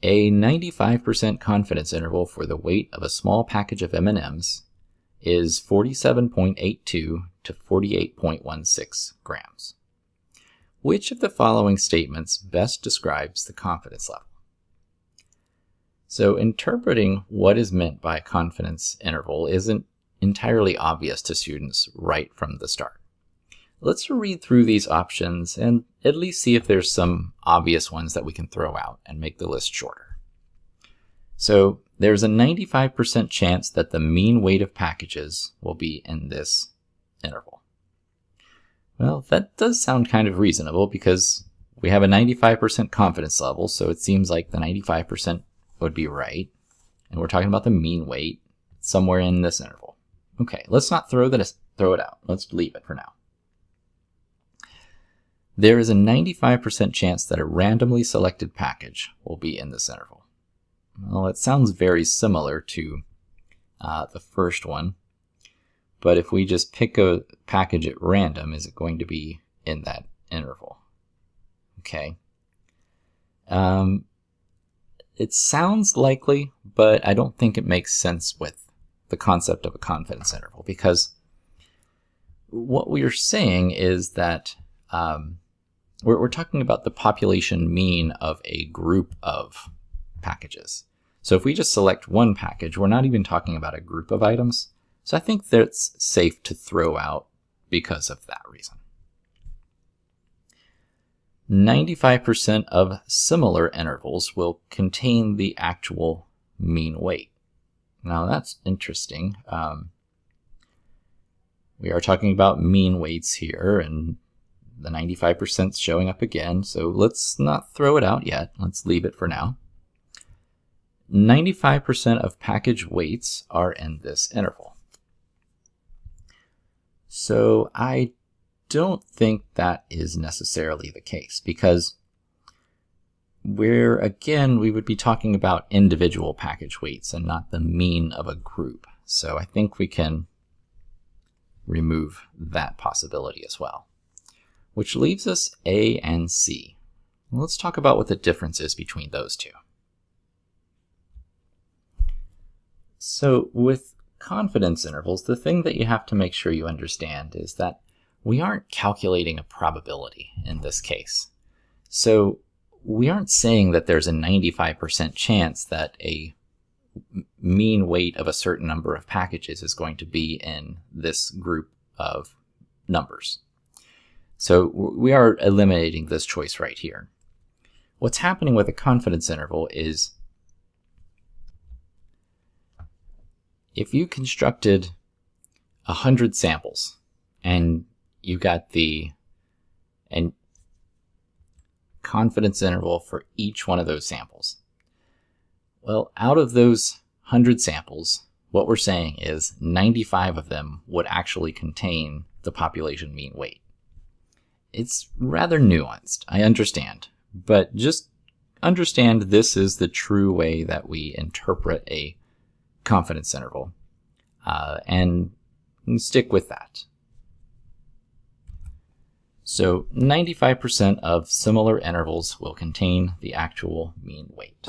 A 95% confidence interval for the weight of a small package of M&Ms is 47.82 to 48.16 grams. Which of the following statements best describes the confidence level? So interpreting what is meant by a confidence interval isn't entirely obvious to students right from the start. Let's read through these options and at least see if there's some obvious ones that we can throw out and make the list shorter. So there's a 95% chance that the mean weight of packages will be in this interval. Well, that does sound kind of reasonable because we have a 95% confidence level, so it seems like the 95% would be right. And we're talking about the mean weight somewhere in this interval. Okay, let's not throw it out. Let's leave it for now. There is a 95% chance that a randomly selected package will be in this interval. Well, it sounds very similar to the first one, but if we just pick a package at random, is it going to be in that interval? Okay. It sounds likely, but I don't think it makes sense with the concept of a confidence interval, because what we are saying is that we're talking about the population mean of a group of packages. So if we just select one package, we're not even talking about a group of items. So I think that's safe to throw out because of that reason. 95% of similar intervals will contain the actual mean weight. Now that's interesting. We are talking about mean weights here, and the 95% is showing up again, so let's not throw it out yet. Let's leave it for now. 95% of package weights are in this interval. So I don't think that is necessarily the case, because we would be talking about individual package weights and not the mean of a group. So I think we can remove that possibility as well, which leaves us A and C. Let's talk about what the difference is between those two. So with confidence intervals, the thing that you have to make sure you understand is that we aren't calculating a probability in this case. So we aren't saying that there's a 95% chance that a mean weight of a certain number of packages is going to be in this group of numbers. So we are eliminating this choice right here. What's happening with a confidence interval is if you constructed 100 samples and you got the confidence interval for each one of those samples, well, out of those 100 samples, what we're saying is 95 of them would actually contain the population mean weight. It's rather nuanced, I understand, but just understand this is the true way that we interpret a confidence interval, and stick with that. So 95% of similar intervals will contain the actual mean weight.